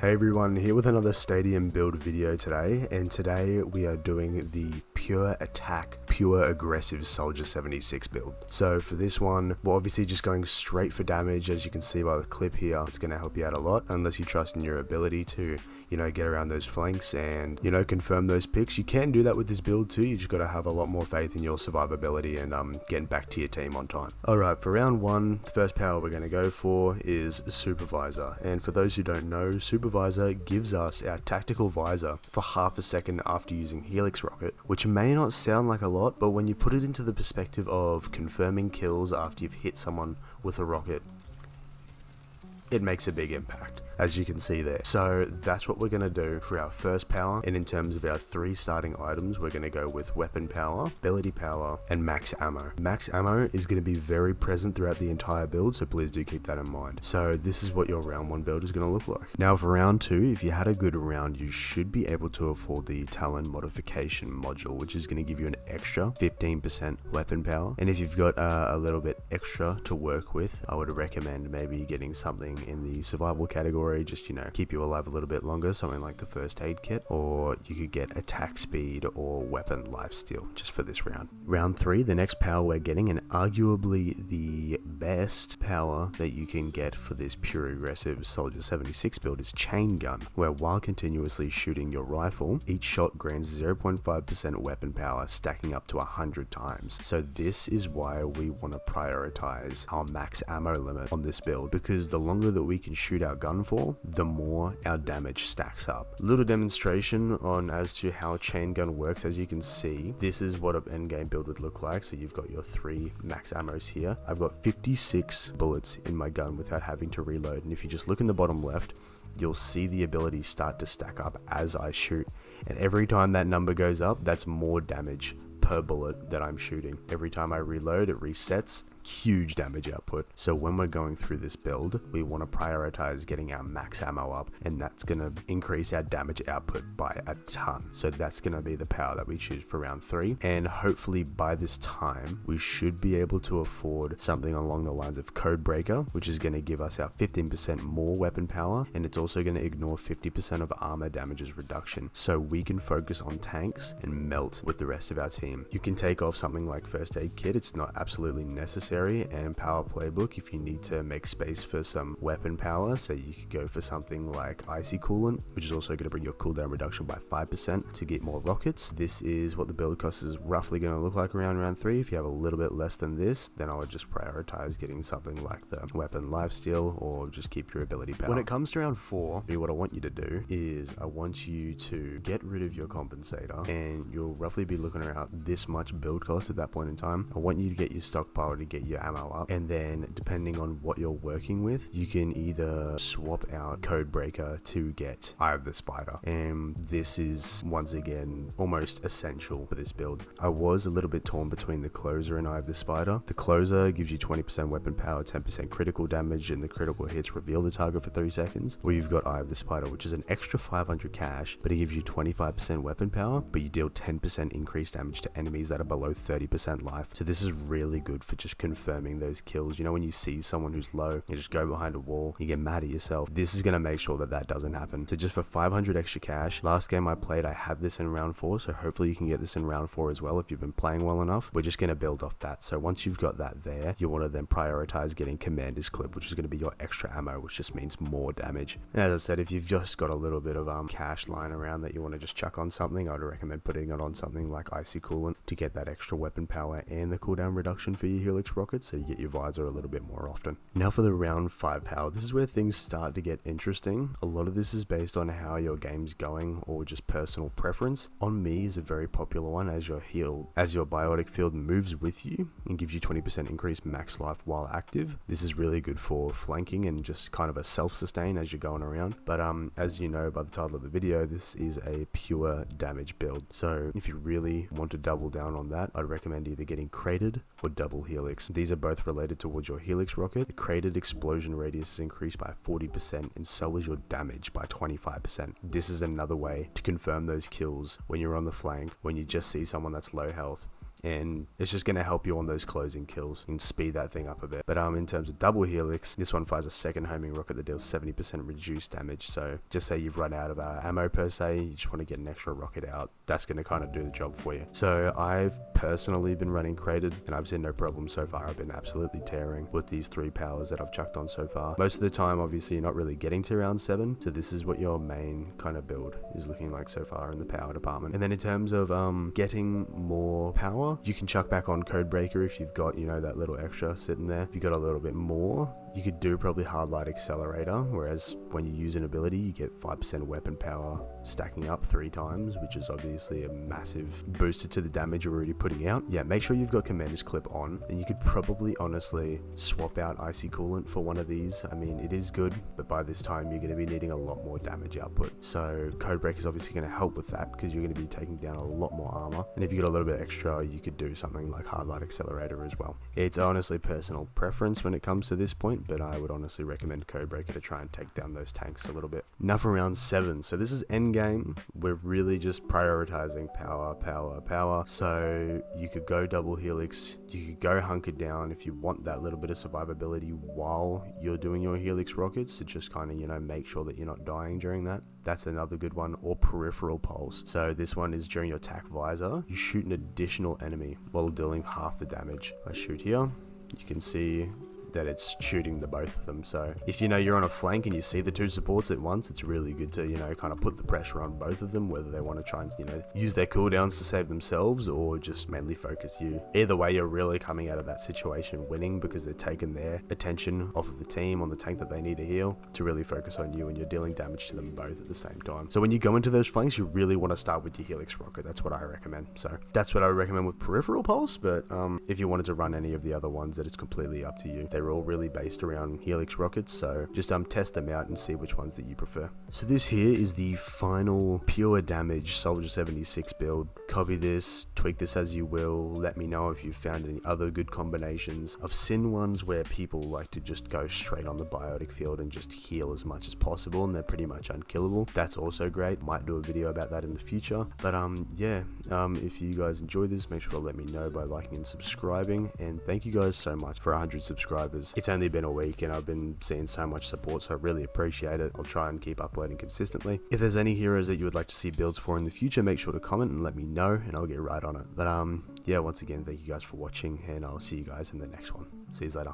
Hey everyone, here with another stadium build video today, and today we are doing the pure attack, pure aggressive Soldier 76 build. So for this one, we're obviously just going straight for damage. As you can see by the clip here, it's going to help you out a lot, unless you trust in your ability to, get around those flanks and, confirm those picks. You can do that with this build too. You just got to have a lot more faith in your survivability and getting back to your team on time. Alright, for round one, the first power we're going to go for is Supervisor. And for those who don't know, Supervisor gives us our tactical visor for half a second after using Helix Rocket, which may not sound like a lot, but when you put it into the perspective of confirming kills after you've hit someone with a rocket, it makes a big impact, as you can see there. So that's what we're going to do for our first power, and in terms of our three starting items, we're going to go with weapon power, ability power, and max ammo. Max ammo is going to be very present throughout the entire build, so please do keep that in mind. So this is what your round one build is going to look like. Now for round two, if you had a good round, you should be able to afford the Talon modification module, which is going to give you an extra 15% weapon power. And if you've got a little bit extra to work with, I would recommend maybe getting something in the survival category, just keep you alive a little bit longer, something like the first aid kit, or you could get attack speed or weapon lifesteal just for this round. Round three, the next power we're getting, and arguably the best power that you can get for this pure aggressive Soldier 76 build, is Chain Gun, where while continuously shooting your rifle, each shot grants 0.5% weapon power, stacking up to 100 times. So this is why we want to prioritize our max ammo limit on this build, because the longer that we can shoot our gun for, the more our damage stacks up. Little demonstration on as to how Chain Gun works. As you can see, this is what an endgame build would look like. So you've got your three max ammos here. I've got 56 bullets in my gun without having to reload, and if you just look in the bottom left, you'll see the abilities start to stack up as I shoot, and every time that number goes up, that's more damage per bullet that I'm shooting. Every time I reload, it resets. Huge damage output. So when we're going through this build, we want to prioritize getting our max ammo up, and that's going to increase our damage output by a ton. So that's going to be the power that we choose for round three, and hopefully by this time we should be able to afford something along the lines of Codebreaker, which is going to give us our 15% more weapon power, and it's also going to ignore 50% of armor damages reduction, so we can focus on tanks and melt with the rest of our team. You can take off something like first aid kit, it's not absolutely necessary, and power playbook if you need to make space for some weapon power. So you could go for something like icy coolant, which is also going to bring your cooldown reduction by 5% to get more rockets. This is what the build cost is roughly going to look like around round three. If you have a little bit less than this, then I would just prioritize getting something like the weapon lifesteal, or just keep your ability power. When it comes to round four, what I want you to do is I want you to get rid of your compensator, and you'll roughly be looking around this much build cost at that point in time. I want you to get your stockpile to get your ammo up, and then depending on what you're working with, you can either swap out Codebreaker to get Eye of the Spider, and this is once again almost essential for this build. I was a little bit torn between the Closer and Eye of the Spider. The Closer gives you 20% weapon power, 10% critical damage, and the critical hits reveal the target for 3 seconds, or you've got Eye of the Spider, which is an extra 500 cash, but it gives you 25% weapon power, but you deal 10% increased damage to enemies that are below 30% life. So this is really good for just confirming those kills. When you see someone who's low, you just go behind a wall, you get mad at yourself. This is going to make sure that that doesn't happen. So just for 500 extra cash, last game I played, I had this in round 4, so hopefully you can get this in round 4 as well if you've been playing well enough. We're just going to build off that. So once you've got that there, you want to then prioritize getting Commander's Clip, which is going to be your extra ammo, which just means more damage. And as I said, if you've just got a little bit of cash lying around that you want to just chuck on something, I'd recommend putting it on something like Icy Coolant to get that extra weapon power and the cooldown reduction for your Helix rockets, so you get your visor a little bit more often. Now for the round 5 power, this is where things start to get interesting. A lot of this is based on how your game's going or just personal preference. On me is a very popular one, as your biotic field moves with you and gives you 20% increased max life while active. This is really good for flanking and just kind of a self-sustain as you're going around. But as you know by the title of the video, this is a pure damage build. So if you really want to double down on that, I'd recommend either getting Crated or Double Helix. These are both related towards your Helix rocket. The Crated explosion radius is increased by 40%, and so is your damage by 25%. This is another way to confirm those kills when you're on the flank, when you just see someone that's low health, and it's just going to help you on those closing kills and speed that thing up a bit. But in terms of double helix, this one fires a second homing rocket that deals 70% reduced damage. So just say you've run out of ammo per se, you just want to get an extra rocket out, that's going to kind of do the job for you. So I've personally been running crated and I've seen no problem so far. I've been absolutely tearing with these 3 powers that I've chucked on so far. Most of the time, obviously, you're not really getting to round 7, so this is what your main kind of build is looking like so far in the power department. And then in terms of getting more power, you can chuck back on Codebreaker if you've got, you know, that little extra sitting there. If you got a little bit more, you could do probably Hard Light Accelerator, whereas when you use an ability, you get 5% weapon power stacking up 3 times, which is obviously a massive booster to the damage you're already putting out. Yeah, make sure you've got Commander's Clip on, and you could probably honestly swap out Icy Coolant for one of these. I mean, it is good, but by this time you're going to be needing a lot more damage output. So Codebreaker is obviously going to help with that because you're going to be taking down a lot more armor. And if you got a little bit extra, you could do something like Hard Light Accelerator as well. It's honestly personal preference when it comes to this point, but I would honestly recommend Codebreaker to try and take down those tanks a little bit. Now for round 7. So this is endgame. We're really just prioritizing power, power, power. So you could go double helix, you could go hunker down if you want that little bit of survivability while you're doing your helix rockets to just kind of, you know, make sure that you're not dying during that. That's another good one. Or peripheral pulse. So this one is during your attack visor, you shoot an additional enemy while dealing half the damage. I shoot here, you can see that it's shooting the both of them. So if you know you're on a flank and you see the 2 supports at once, it's really good to, you know, kind of put the pressure on both of them, whether they want to try and, you know, use their cooldowns to save themselves or just mainly focus you. Either way, you're really coming out of that situation winning because they're taking their attention off of the team on the tank that they need to heal to really focus on you, and you're dealing damage to them both at the same time. So when you go into those flanks, you really want to start with your helix rocket. That's what I recommend. So that's what I would recommend with peripheral pulse, but if you wanted to run any of the other ones, that is completely up to you. They're all really based around helix rockets, so just test them out and see which ones that you prefer. So this here is the final pure damage Soldier 76 build. Copy this, tweak this as you will. Let me know if you've found any other good combinations. I've seen ones where people like to just go straight on the biotic field and just heal as much as possible, and they're pretty much unkillable. That's also great. Might do a video about that in the future. But yeah, if you guys enjoy this, make sure to let me know by liking and subscribing, and thank you guys so much for 100 subscribers. It's only been a week and I've been seeing so much support, so I really appreciate it. I'll try and keep uploading consistently. If there's any heroes that you would like to see builds for in the future, make sure to comment and let me know and I'll get right on it. But yeah, once again, thank you guys for watching, and I'll see you guys in the next one. See you later.